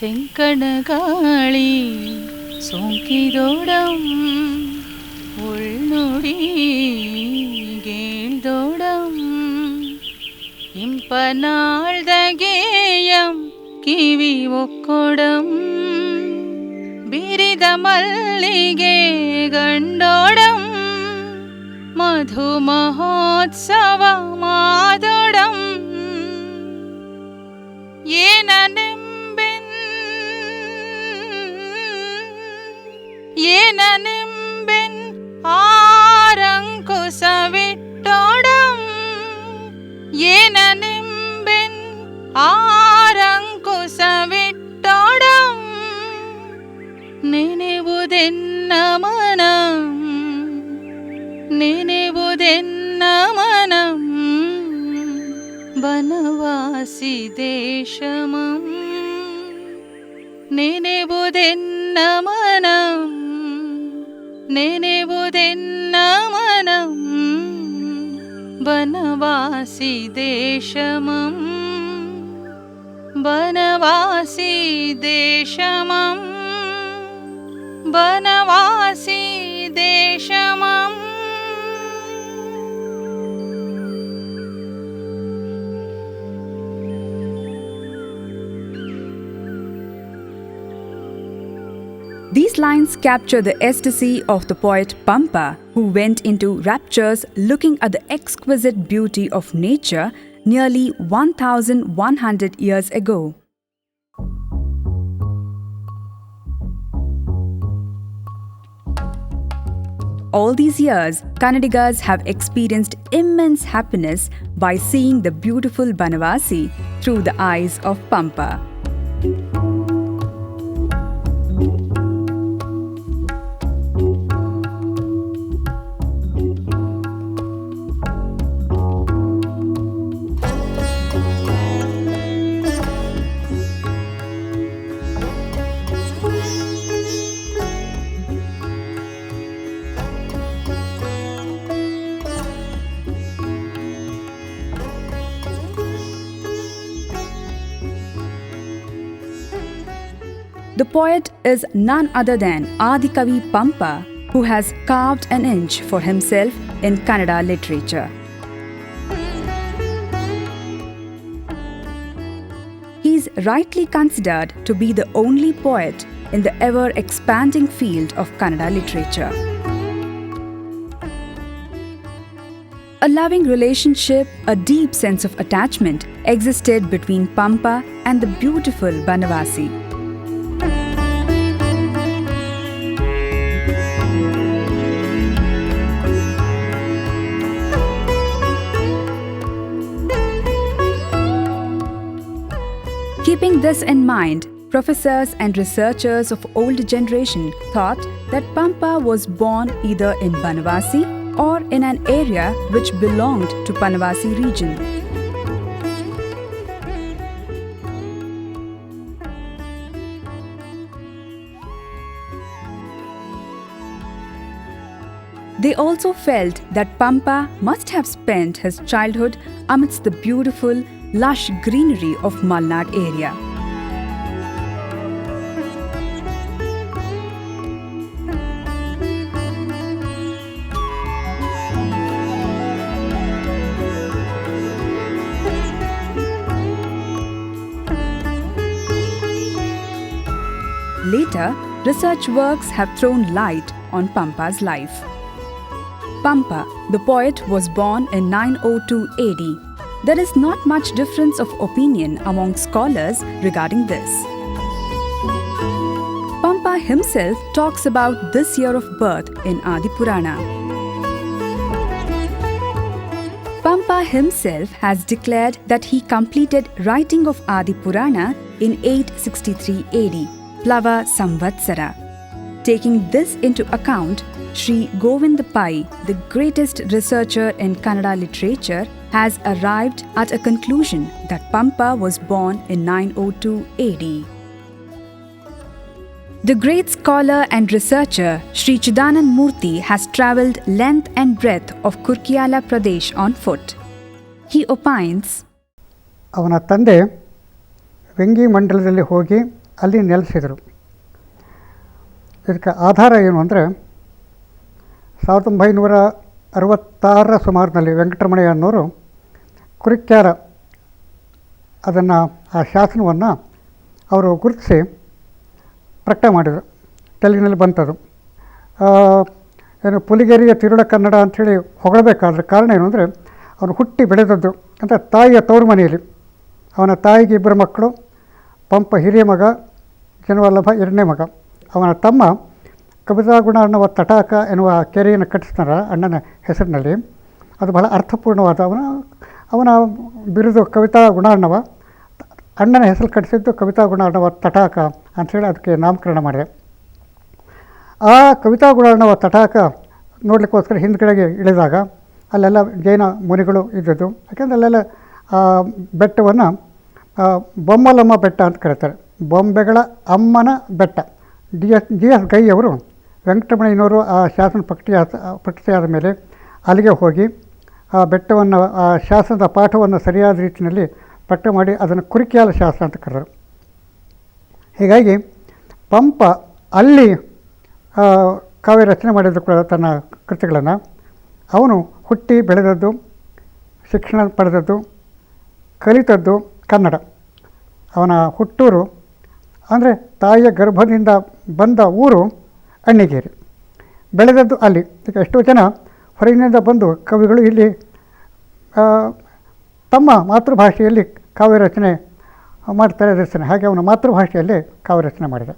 തെങ്കണകാളി സോങ്കിതോടം ഉൾനൊടി ഗേൾതോടം ಇಂಪನಾಳ್ದಗೇಯಂ ಕಿವಿ ಒಕ್ಕೊಡಂ ಬಿರಿದ ಮಲ್ಲಿಗೆ ಗಂಡೋಡಂ ಮಧು ಮಹೋತ್ಸವ ಮಾದೊಡಂ ಏನನೆಂಬೆನ್ ಆರಂಕುಸವಿಟ್ಟೋಡಂ ಏನನೆಂಬೆನ್ ಆರಂಕುಸವಿಟ್ಟೋಡಂ ನೆನೆವುದೆನ್ನ ಮನಂ ನೆನೆವುದೆನ್ನ ಮನಂ Banavasi ದೇಶಮಂ ನೆನೆವುದೆನ್ನ ಮನಂ ನೆನೆವುದೆನ್ನ ಮನಂ Banavasi ದೇಶಮಂ Banavasi ದೇಶಮಂ Banavasi ದೇಶಮಂ. These lines capture the ecstasy of the poet Pampa, who went into raptures looking at the exquisite beauty of nature nearly 1,100 years ago. All these years, Kannadigas have experienced immense happiness by seeing the beautiful Banavasi through the eyes of Pampa. The poet is none other than Adikavi Pampa, who has carved an inch for himself in Kannada literature. He is rightly considered to be the only poet in the ever-expanding field of Kannada literature. A loving relationship, a deep sense of attachment existed between Pampa and the beautiful Banavasi. Keeping this in mind, professors and researchers of older generation thought that Pampa was born either in Banavasi or in an area which belonged to Banavasi region. They also felt that Pampa must have spent his childhood amidst the beautiful, lush greenery of Malnad area. Later, research works have thrown light on Pampa's life. Pampa, the poet, was born in 902 AD. There is not much difference of opinion among scholars regarding this. Pampa himself talks about this year of birth in Adi Purana. Pampa himself has declared that he completed writing of Adi Purana in 863 AD, Plava Samvatsara. Taking this into account, Sri Govind Pai, the greatest researcher in Kannada literature, has arrived at a conclusion that Pampa was born in 902 AD. The great scholar and researcher Sri Chidanand Murthy has travelled length and breadth of Kurkiala Pradesh on foot. He opines, ಅವನ ತಂದೆ ವೆಂಗಿ ಮಂಡಲದಲ್ಲಿ ಹೋಗಿ ಅಲ್ಲಿ ನೆಲೆಸಿದರು. ಇದಕ್ಕೆ ಆಧಾರ ಏನು ಅಂದರೆ 1966 ಸುಮಾರಿನಲ್ಲಿ ವೆಂಕಟರಮಣಯ್ಯ ಅನ್ನೋರು ಕುರಿಕ್ಯಾರ ಅದನ್ನು ಆ ಶಾಸನವನ್ನು ಅವರು ಗುರುತಿಸಿ ಪ್ರಕಟ ಮಾಡಿದರು. ತೆಲುಗಿನಲ್ಲಿ ಬಂತದು. ಏನು ಪುಲಿಗೆರೆಯ ತಿರುಳ ಕನ್ನಡ ಅಂಥೇಳಿ ಹೊಗಳಬೇಕಾದ್ರೆ ಕಾರಣ ಏನು ಅಂದರೆ ಅವನು ಹುಟ್ಟಿ ಬೆಳೆದದ್ದು ಅಂತ ತಾಯಿಯ ತವರು ಮನೆಯಲ್ಲಿ. ಅವನ ತಾಯಿಗೆ 2 ಮಕ್ಕಳು, ಪಂಪ ಹಿರಿಯ ಮಗ, ಜನವಲ್ಲಭ 2ನೇ ಮಗ. ಅವನ ತಮ್ಮ ಕವಿತಾ ಗುಣ ಅನ್ನುವ ತಟಾಕ ಎನ್ನುವ ಕೆರೆಯನ್ನು ಕಟ್ಟಿಸ್ತಾರ ಅಣ್ಣನ ಹೆಸರಿನಲ್ಲಿ. ಅದು ಬಹಳ ಅರ್ಥಪೂರ್ಣವಾದ ಅವನ ಬಿರುದು ಕವಿತಾ ಗುಣಾರ್ಣವ. ಅಣ್ಣನ ಹೆಸರು ಕಟ್ಟಿಸಿದ್ದು ಕವಿತಾ ಗುಣಾರ್ಣವ ತಟಾಕ ಅಂಥೇಳಿ ಅದಕ್ಕೆ ನಾಮಕರಣ ಮಾಡಿದೆ. ಆ ಕವಿತಾ ಗುಣಾರ್ಣವ ತಟಾಕ ನೋಡಲಿಕ್ಕೋಸ್ಕರ ಹಿಂದ್ಗಡೆಗೆ ಇಳಿದಾಗ ಅಲ್ಲೆಲ್ಲ ಜೈನ ಮುನಿಗಳು ಇದ್ದದ್ದು. ಯಾಕೆಂದರೆ ಅಲ್ಲೆಲ್ಲ ಬೆಟ್ಟವನ್ನು ಬೊಮ್ಮಲಮ್ಮ ಬೆಟ್ಟ ಅಂತ ಕರೀತಾರೆ. ಬೊಂಬೆಗಳ ಅಮ್ಮನ ಬೆಟ್ಟ. ಜಿ ಎಸ್ ಗೈ ಅವರು ವೆಂಕಟರಮಣಯ್ಯನವರು ಆ ಶಾಸನ ಪ್ರಕಟಿಸಿಯಾದ ಮೇಲೆ ಅಲ್ಲಿಗೆ ಹೋಗಿ ಆ ಬೆಟ್ಟವನ್ನು, ಆ ಶಾಸನದ ಪಾಠವನ್ನು ಸರಿಯಾದ ರೀತಿಯಲ್ಲಿ ಪ್ರಕಟ ಮಾಡಿ ಅದನ್ನು ಕುರಿಕ್ಯಾಲ ಶಾಸನ ಅಂತ ಕರೆದರು. ಹೀಗಾಗಿ ಪಂಪ ಅಲ್ಲಿ ಕಾವ್ಯ ರಚನೆ ಮಾಡಿದ್ದು ಕೂಡ ತನ್ನ ಕೃತಿಗಳನ್ನು. ಅವನು ಹುಟ್ಟಿ ಬೆಳೆದದ್ದು, ಶಿಕ್ಷಣ ಪಡೆದದ್ದು, ಕಲಿತದ್ದು ಕನ್ನಡ. ಅವನ ಹುಟ್ಟೂರು ಅಂದರೆ ತಾಯಿಯ ಗರ್ಭದಿಂದ ಬಂದ ಊರು ಅಣ್ಣಿಗೇರಿ. ಬೆಳೆದದ್ದು ಅಲ್ಲಿ. ಈಗ ಎಷ್ಟೋ ಜನ ಹೊರಗಿನಿಂದ ಬಂದು ಕವಿಗಳು ಇಲ್ಲಿ ತಮ್ಮ ಮಾತೃಭಾಷೆಯಲ್ಲಿ ಕಾವ್ಯ ರಚನೆ ಮಾಡ್ತಾರೆ ದರ್ಶನ. ಹಾಗೆ ಅವನ ಮಾತೃಭಾಷೆಯಲ್ಲಿ ಕಾವ್ಯ ರಚನೆ ಮಾಡಿದ.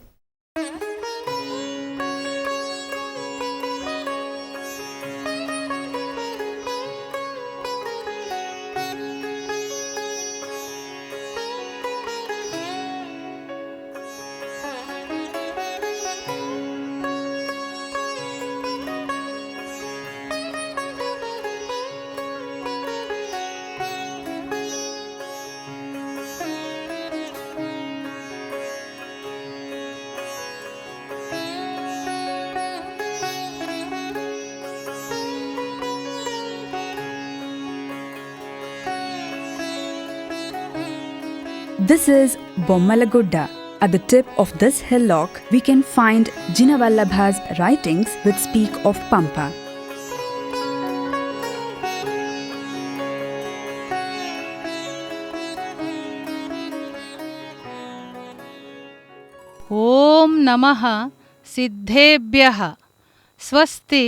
This is Bommalagudda. At the tip of this hillock, we can find Jinavallabha's writings which speak of Pampa. ಓಂ ನಮಃ ಸಿದ್ಧೇಭ್ಯಃ ಸ್ವಸ್ತಿ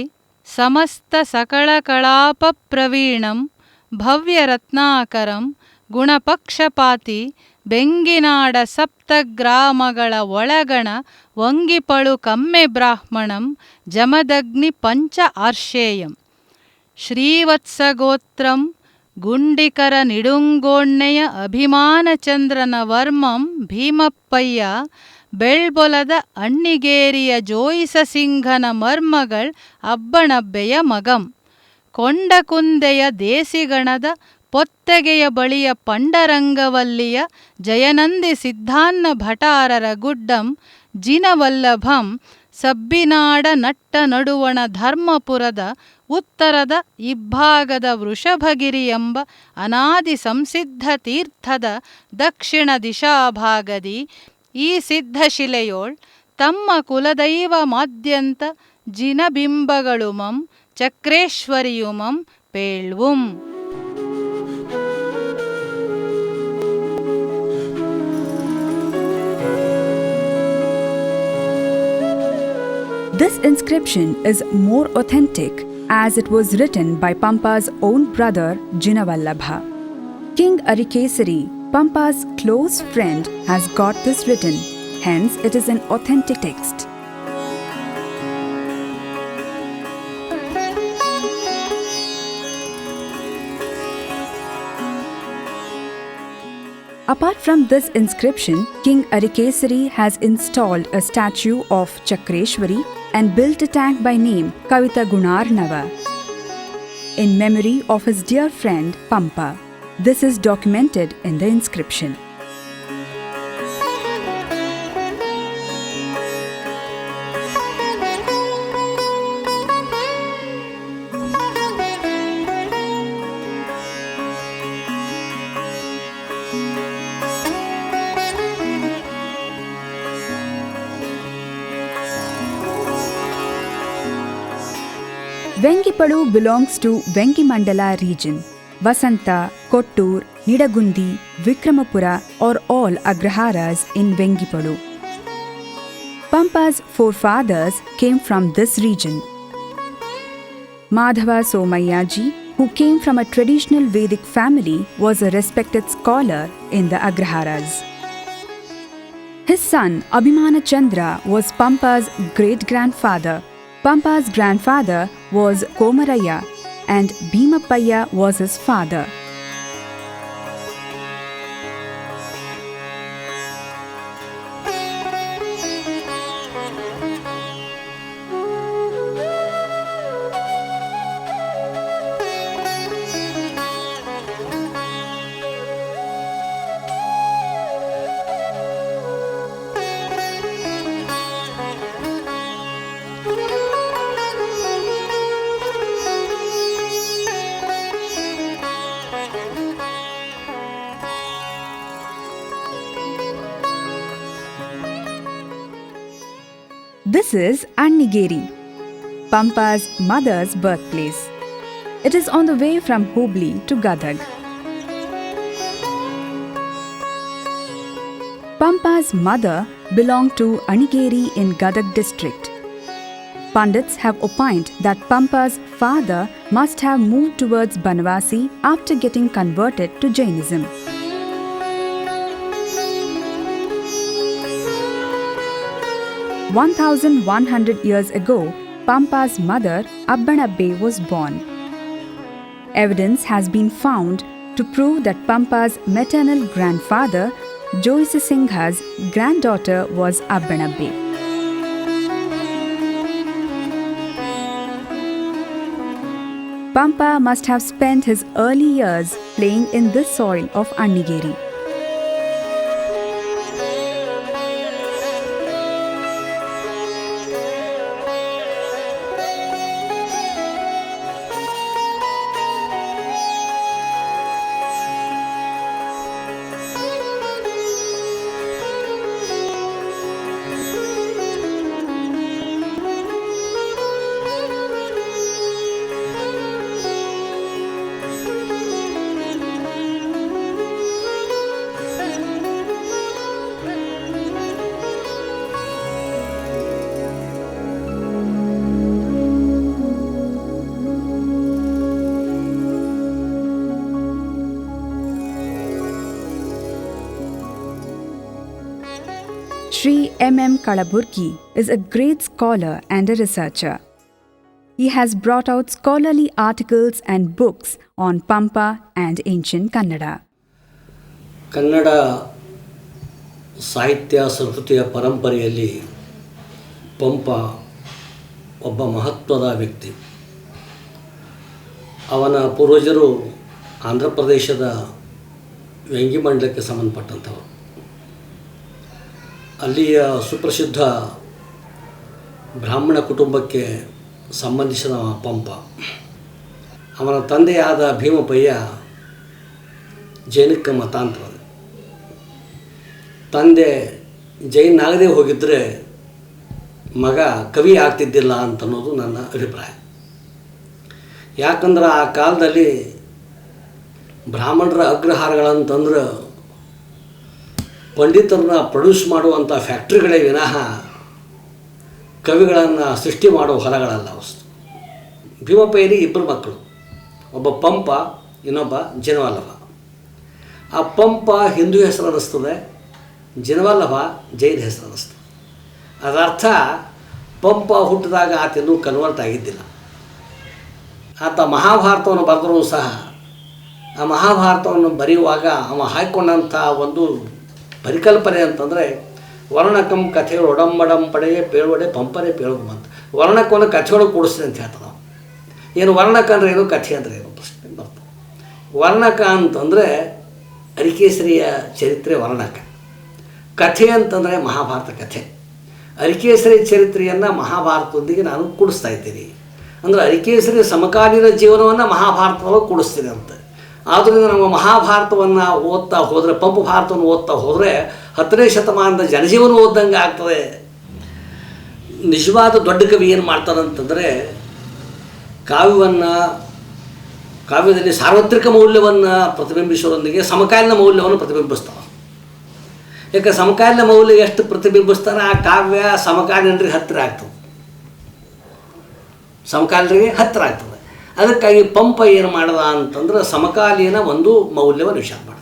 ಸಮಸ್ತ ಸಕಲ ಕಳಾಪ ಪ್ರವೀಣಂ ಭವ್ಯರತ್ನಾಕರಂ ಗುಣಪಕ್ಷಪಾತಿ ಬೆಂಗಿನಾಡ ಸಪ್ತಗ್ರಾಮಗಳ ಒಳಗಣ ವಂಗಿಪಳು ಕಮ್ಮೆ ಬ್ರಾಹ್ಮಣಂ ಜಮದಗ್ನಿ ಪಂಚ ಆರ್ಷೇಯಂ ಶ್ರೀವತ್ಸಗೋತ್ರಂ ಗುಂಡಿಕರ ನಿಡುಂಗೋಣ್ಣೆಯ ಅಭಿಮಾನಚಂದ್ರನ ವರ್ಮಂ ಭೀಮಪ್ಪಯ್ಯ ಬೆಳ್ಬೊಲದ ಅಣ್ಣಿಗೇರಿಯ ಜೋಯಿಸಸಿಂಘನ ಮರ್ಮಗಳ್ ಅಬ್ಬಣಬ್ಬೆಯ ಮಗಂ ಕೊಂಡಕುಂದೆಯ ದೇಸಿಗಣದ ಪೊತ್ತೆಗೆಯ ಬಳಿಯ ಪಂಡರಂಗವಲ್ಲಿಯ ಜಯನಂದಿ ಸಿದ್ಧಾನ್ನ ಭಟಾರರ ಗುಡ್ಡಂ ಜಿನವಲ್ಲಭಂ ಸಬ್ಬಿನಾಡ ನಟ್ಟ ನಡುವಣ ಧರ್ಮಪುರದ ಉತ್ತರದ ಇಬ್ಬಾಗದ ವೃಷಭಗಿರಿ ಎಂಬ ಅನಾದಿ ಸಂಸಿದ್ಧ ತೀರ್ಥದ ದಕ್ಷಿಣ ದಿಶಾಭಾಗದಿ ಈ ಸಿದ್ಧಶಿಲೆಯೋಳ್ ತಮ್ಮ ಕುಲದೈವ ಮಾದ್ಯಂತ ಜಿನಬಿಂಬಗಳುಮಂ ಚಕ್ರೇಶ್ವರಿಯುಮಂ ಪೇಳ್ವುಂ. This inscription is more authentic as it was written by Pampa's own brother Jinavallabha. King Arikesari, Pampa's close friend, has got this written, hence it is an authentic text. Apart from this inscription, King Arikesari has installed a statue of Chakreshwari and built a tank by name Kavita Gunarnava in memory of his dear friend Pampa. This is documented in the inscription. Vengipadu belongs to Vengimandala region. Vasanta, Kottur, Nidagundi, Vikramapura are all Agraharas in Vengipadu. Pampa's forefathers came from this region. Madhava Somayyaji, who came from a traditional Vedic family, was a respected scholar in the Agraharas. His son Abhimana Chandra was Pampa's great-grandfather. Pampa's grandfather was Komaraya and Bhimapaya was his father. This is Annigeri, Pampa's mother's birthplace. It is on the way from Hubli to Gadag. Pampa's mother belonged to Annigeri in Gadag district. Pandits have opined that Pampa's father must have moved towards Banavasi after getting converted to Jainism. "1,100 years ago, Pampa's mother, Abbanabbe, was born. Evidence has been found to prove that Pampa's maternal grandfather, Joyisasingha's granddaughter, was Abbanabbe. Pampa must have spent his early years playing in this soil of Annigeri. Sri M.M. Kalaburgi is a great scholar and a researcher. He has brought out scholarly articles and books on Pampa and ancient Kannada. Kannada ಸಾಹಿತ್ಯ ಸಂಸ್ಕೃತಿಯ ಪರಂಪರೆಯಲ್ಲಿ ಪಂಪ ಒಬ್ಬ ಮಹತ್ವದ ವ್ಯಕ್ತಿ. ಅವನ ಪೂರ್ವಜರು ಆಂಧ್ರ ಪ್ರದೇಶದ ವೆಂಗಿಮಂಡಲಕ್ಕೆ ಸಂಬಂಧಪಟ್ಟಂಥವರು. ಅಲ್ಲಿಯ ಸುಪ್ರಸಿದ್ಧ ಬ್ರಾಹ್ಮಣ ಕುಟುಂಬಕ್ಕೆ ಸಂಬಂಧಿಸಿದ ಪಂಪ. ಅವನ ತಂದೆಯಾದ ಭೀಮಪಯ್ಯ ಜೈನಕ್ಕೆ ಮತಾಂತರ. ತಂದೆ ಜೈನಾಗದೇ ಹೋಗಿದ್ದರೆ ಮಗ ಕವಿ ಆಗ್ತಿದ್ದಿಲ್ಲ ಅಂತನ್ನೋದು ನನ್ನ ಅಭಿಪ್ರಾಯ. ಯಾಕಂದ್ರೆ ಆ ಕಾಲದಲ್ಲಿ ಬ್ರಾಹ್ಮಣರ ಅಗ್ರಹಾರಗಳಂತಂದ್ರೆ ಪಂಡಿತರನ್ನ ಪ್ರೊಡ್ಯೂಸ್ ಮಾಡುವಂಥ ಫ್ಯಾಕ್ಟ್ರಿಗಳೇ ವಿನಃ ಕವಿಗಳನ್ನು ಸೃಷ್ಟಿ ಮಾಡೋ ಹೊಲಗಳಲ್ಲ ವಸ್ತು. ಭೀಮಪ್ಪಯ್ಯನಿಗೆ ಇಬ್ಬರು ಮಕ್ಕಳು, ಒಬ್ಬ ಪಂಪ, ಇನ್ನೊಬ್ಬ ಜಿನವಲ್ಲಭ. ಆ ಪಂಪ ಹಿಂದೂ ಹೆಸರು ಅನ್ನಿಸ್ತದೆ, ಜಿನವಲ್ಲಭ ಜೈನ ಹೆಸರು ಅನ್ನಿಸ್ತದೆ. ಅದರ್ಥ ಪಂಪ ಹುಟ್ಟಿದಾಗ ಆತ ಇನ್ನೂ ಕನ್ವರ್ಟ್ ಆಗಿದ್ದಿಲ್ಲ. ಆತ ಮಹಾಭಾರತವನ್ನು ಬರೆದರೂ ಸಹ ಆ ಮಹಾಭಾರತವನ್ನು ಬರೆಯುವಾಗ ಅವ ಹಾಕಿಕೊಂಡಂಥ ಒಂದು ಪರಿಕಲ್ಪನೆ ಅಂತಂದರೆ ವರ್ಣಕಂ ಕಥೆಗಳು ಒಡಂಬಡಂಪಡೆಗೆ ಪೇಳುವಡೆ ಪಂಪನೆ ಪೇಳುವಂತ. ವರ್ಣಕವನ್ನು ಕಥೆಯೊಳಗೆ ಕೂಡಿಸ್ತೀನಿ ಅಂತ ಹೇಳ್ತಾನೆ. ಏನು ವರ್ಣಕ ಅಂದರೆ ಏನು, ಕಥೆ ಅಂದರೆ ಏನು ಪ್ರಶ್ನೆ ಬರ್ತದೆ. ವರ್ಣಕ ಅಂತಂದರೆ ಅರಿಕೇಸರಿಯ ಚರಿತ್ರೆ ವರ್ಣಕ, ಕಥೆ ಅಂತಂದರೆ ಮಹಾಭಾರತ ಕಥೆ. ಅರಿಕೇಸರಿ ಚರಿತ್ರೆಯನ್ನು ಮಹಾಭಾರತದೊಂದಿಗೆ ನಾನು ಕೂಡಿಸ್ತಾ ಇದ್ದೀನಿ. ಅಂದರೆ ಅರಿಕೇಸರಿ ಸಮಕಾಲೀನ ಜೀವನವನ್ನು ಮಹಾಭಾರತದೊಳಗೆ ಕೂಡಿಸ್ತೀನಿ ಅಂತ. ಆದ್ದರಿಂದ ನಮ್ಮ ಮಹಾಭಾರತವನ್ನು ಓದ್ತಾ ಹೋದರೆ, ಪಂಪ ಭಾರತವನ್ನು ಓದ್ತಾ ಹೋದರೆ 10ನೇ ಶತಮಾನದ ಜನಜೀವನ ಓದ್ದಂಗೆ ಆಗ್ತದೆ. ನಿಜವಾದ ದೊಡ್ಡ ಕವಿ ಏನು ಮಾಡ್ತಾರಂತಂದರೆ ಕಾವ್ಯದಲ್ಲಿ ಸಾರ್ವತ್ರಿಕ ಮೌಲ್ಯವನ್ನು ಪ್ರತಿಬಿಂಬಿಸುವುದರೊಂದಿಗೆ ಸಮಕಾಲೀನ ಮೌಲ್ಯವನ್ನು ಪ್ರತಿಬಿಂಬಿಸ್ತಾವೆ. ಯಾಕೆ ಸಮಕಾಲೀನ ಮೌಲ್ಯ ಎಷ್ಟು ಪ್ರತಿಬಿಂಬಿಸ್ತಾರೆ ಆ ಕಾವ್ಯ ಸಮಕಾಲೀನರಿಗೆ ಹತ್ತಿರ ಆಗ್ತದೆ, ಸಮಕಾಲೀನರಿಗೆ ಹತ್ತಿರ ಆಗ್ತದೆ. ಅದಕ್ಕಾಗಿ ಪಂಪ ಏನು ಮಾಡ್ದ ಅಂತಂದ್ರೆ ಸಮಕಾಲೀನ ಒಂದು ಮೌಲ್ಯವನ್ನು ವಿಚಾರ ಮಾಡಿದ.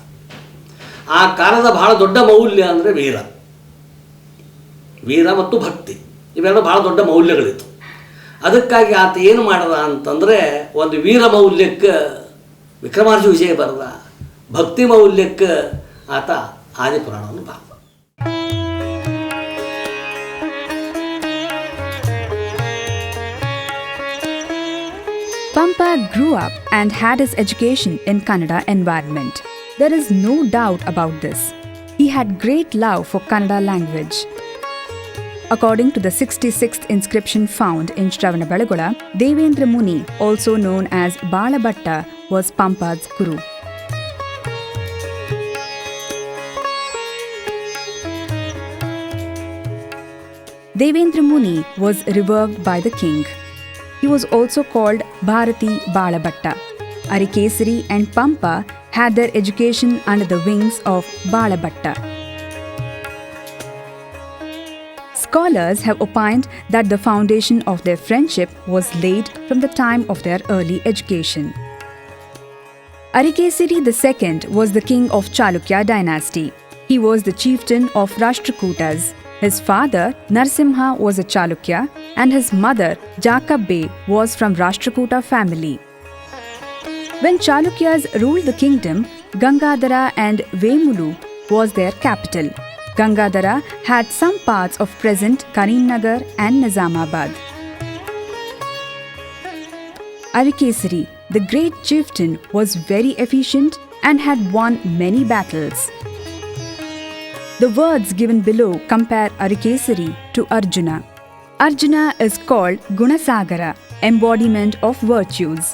ಆ ಕಾಲದ ಬಹಳ ದೊಡ್ಡ ಮೌಲ್ಯ ಅಂದರೆ ವೀರ ಮತ್ತು ಭಕ್ತಿ, ಇವೆರಡು ಬಹಳ ದೊಡ್ಡ ಮೌಲ್ಯಗಳಿತ್ತು. ಅದಕ್ಕಾಗಿ ಆತ ಏನು ಮಾಡ್ದ ಅಂತಂದರೆ ಒಂದು ವೀರ ಮೌಲ್ಯಕ್ಕೆ ವಿಕ್ರಮಾರ್ಜು ವಿಜಯ ಬರೆದ, ಭಕ್ತಿ ಮೌಲ್ಯಕ್ಕೆ ಆತ ಆದಿಪುರಾಣವನ್ನು ಬರೆದ. Pampa grew up and had his education in Kannada environment. There is no doubt about this. He had great love for Kannada language. According to the 66th inscription found in Shravanabelagola, Devendra Muni, also known as Balabhatta, was Pampa's guru. Devendra Muni was revered by the king. He was also called Bharati Balabhatta. Arikesari and Pampa had their education under the wings of Balabhatta. Scholars have opined that the foundation of their friendship was laid from the time of their early education. Arikesari II was the king of Chalukya dynasty. He was the chieftain of Rashtrakutas. His father, Narsimha, was a Chalukya, and his mother, Jakabbe, was from Rashtrakuta family. When Chalukyas ruled the kingdom, Gangadhara and Vemulu was their capital. Gangadhara had some parts of present Karimnagar and Nizamabad. Arikesari, the great chieftain, was very efficient and had won many battles. The words given below compare Arikesari to Arjuna. Arjuna is called Gunasagara, embodiment of virtues.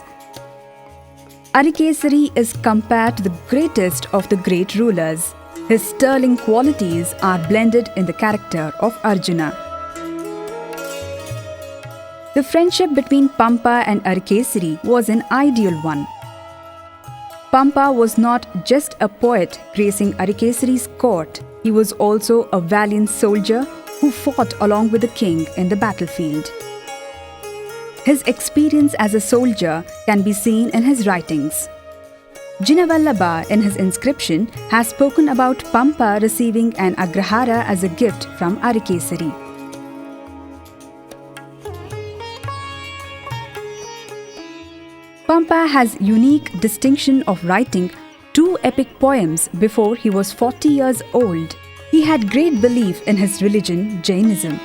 Arikesari is compared to the greatest of the great rulers. His sterling qualities are blended in the character of Arjuna. The friendship between Pampa and Arikesari was an ideal one. Pampa was not just a poet gracing Arikesari's court. He was also a valiant soldier who fought along with the king in the battlefield. His experience as a soldier can be seen in his writings. Jinavallabha, in his inscription, has spoken about Pampa receiving an agrahara as a gift from Arikesari. Pampa has unique distinction of writing 2 epic poems before he was 40 years old. He had great belief in his religion, Jainism.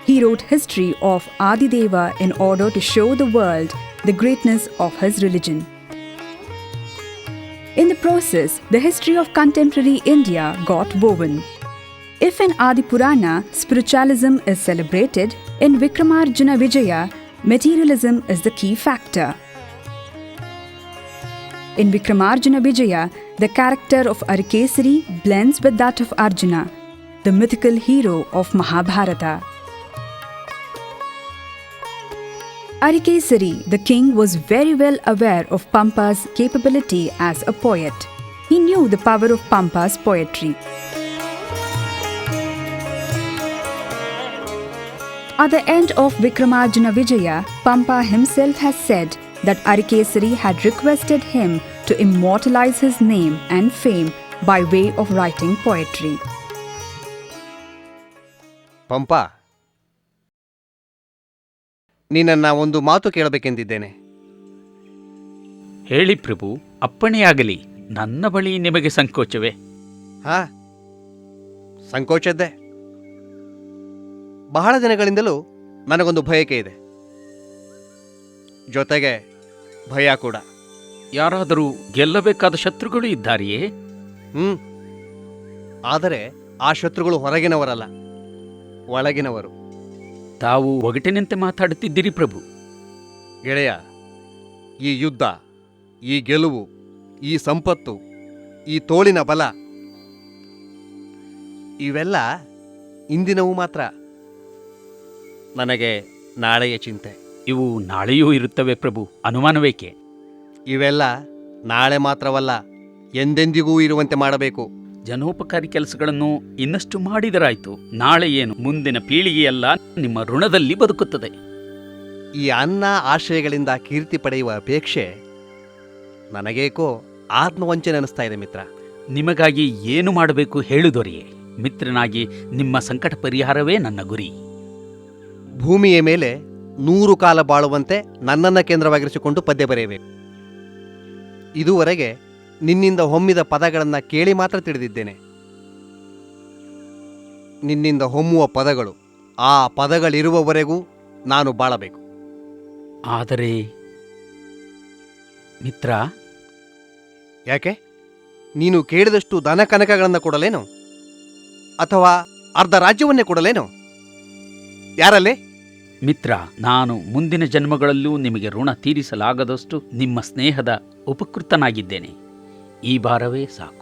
He wrote history of Adideva in order to show the world the greatness of his religion. In the process, the history of contemporary India got woven. If in Adipurana spiritualism is celebrated, in Vikramarjuna Vijaya, materialism is the key factor. In Vikramarjuna Vijaya, the character of Arikesari blends with that of Arjuna, the mythical hero of Mahabharata. Arikesari, the king, was very well aware of Pampa's capability as a poet. He knew the power of Pampa's poetry. At the end of Vikramarjuna Vijaya, Pampa himself has said that Arikesari had requested him to immortalize his name and fame by way of writing poetry. Pampa, ನೀನನ್ನ ಒಂದು ಮಾತು ಕೇಳಬೇಕೆಂದಿದ್ದೇನೆ. ಹೇಳಿ ಪ್ರಭು, ಅಪ್ಪಣೆಯಾಗಲಿ. ನನ್ನ ಬಳಿ ನಿಮಗೆ ಸಂಕೋಚವೇ? ಸಂಕೋಚದ್ದೇ. ಬಹಳ ದಿನಗಳಿಂದಲೂ ನನಗೊಂದು ಬಯಕೆ ಇದೆ, ಜೊತೆಗೆ ಭಯ ಕೂಡ. ಯಾರಾದರೂ ಗೆಲ್ಲಬೇಕಾದ ಶತ್ರುಗಳು ಇದ್ದಾರೆಯೇ? ಆದರೆ ಆ ಶತ್ರುಗಳು ಹೊರಗಿನವರಲ್ಲ, ಒಳಗಿನವರು. ತಾವು ಒಗಟಿನಂತೆ ಮಾತಾಡುತ್ತಿದ್ದೀರಿ ಪ್ರಭು. ಗೆಳೆಯ, ಈ ಯುದ್ಧ, ಈ ಗೆಲುವು, ಈ ಸಂಪತ್ತು, ಈ ತೋಳಿನ ಬಲ, ಇವೆಲ್ಲ ಇಂದಿನವು ಮಾತ್ರ. ನನಗೆ ನಾಳೆಯ ಚಿಂತೆ. ಇವು ನಾಳೆಯೂ ಇರುತ್ತವೆ ಪ್ರಭು, ಅನುಮಾನವೇಕೆ? ಇವೆಲ್ಲ ನಾಳೆ ಮಾತ್ರವಲ್ಲ, ಎಂದೆಂದಿಗೂ ಇರುವಂತೆ ಮಾಡಬೇಕು. ಜನೋಪಕಾರಿ ಕೆಲಸಗಳನ್ನು ಇನ್ನಷ್ಟು ಮಾಡಿದರಾಯ್ತು. ನಾಳೆ ಏನು, ಮುಂದಿನ ಪೀಳಿಗೆಯಲ್ಲ ನಿಮ್ಮ ಋಣದಲ್ಲಿ ಬದುಕುತ್ತದೆ. ಈ ಅನ್ನ ಆಶ್ರಯಗಳಿಂದ ಕೀರ್ತಿ ಪಡೆಯುವ ಅಪೇಕ್ಷೆ ನನಗೇಕೋ ಆತ್ಮವಂಚನೆ ಅನಿಸ್ತಾ ಇದೆ ಮಿತ್ರ. ನಿಮಗಾಗಿ ಏನು ಮಾಡಬೇಕು ಹೇಳುದೊರೆಯೇ. ಮಿತ್ರನಾಗಿ ನಿಮ್ಮ ಸಂಕಟ ಪರಿಹಾರವೇ ನನ್ನ ಗುರಿ. ಭೂಮಿಯ ಮೇಲೆ 100 ಕಾಲ ಬಾಳುವಂತೆ ನನ್ನನ್ನು ಕೇಂದ್ರವಾಗಿರಿಸಿಕೊಂಡು ಪದ್ಯ ಬರೆಯಬೇಕು. ಇದುವರೆಗೆ ನಿನ್ನಿಂದ ಹೊಮ್ಮಿದ ಪದಗಳನ್ನು ಕೇಳಿ ಮಾತ್ರ ತಿಳಿದಿದ್ದೇನೆ. ನಿನ್ನಿಂದ ಹೊಮ್ಮುವ ಪದಗಳು, ಆ ಪದಗಳಿರುವವರೆಗೂ ನಾನು ಬಾಳಬೇಕು. ಆದರೆ ಮಿತ್ರ, ಯಾಕೆ? ನೀನು ಕೇಳಿದಷ್ಟು ಧನ ಕನಕಗಳನ್ನು ಕೊಡಲೇನು? ಅಥವಾ ಅರ್ಧ ರಾಜ್ಯವನ್ನೇ ಕೊಡಲೇನು? ಯಾರಲ್ಲೇ? ಮಿತ್ರ, ನಾನು ಮುಂದಿನ ಜನ್ಮಗಳಲ್ಲೂ ನಿಮಗೆ ಋಣ ತೀರಿಸಲಾಗದಷ್ಟು ನಿಮ್ಮ ಸ್ನೇಹದ ಉಪಕೃತನಾಗಿದ್ದೇನೆ. ಈ ಭಾರವೇ ಸಾಕು.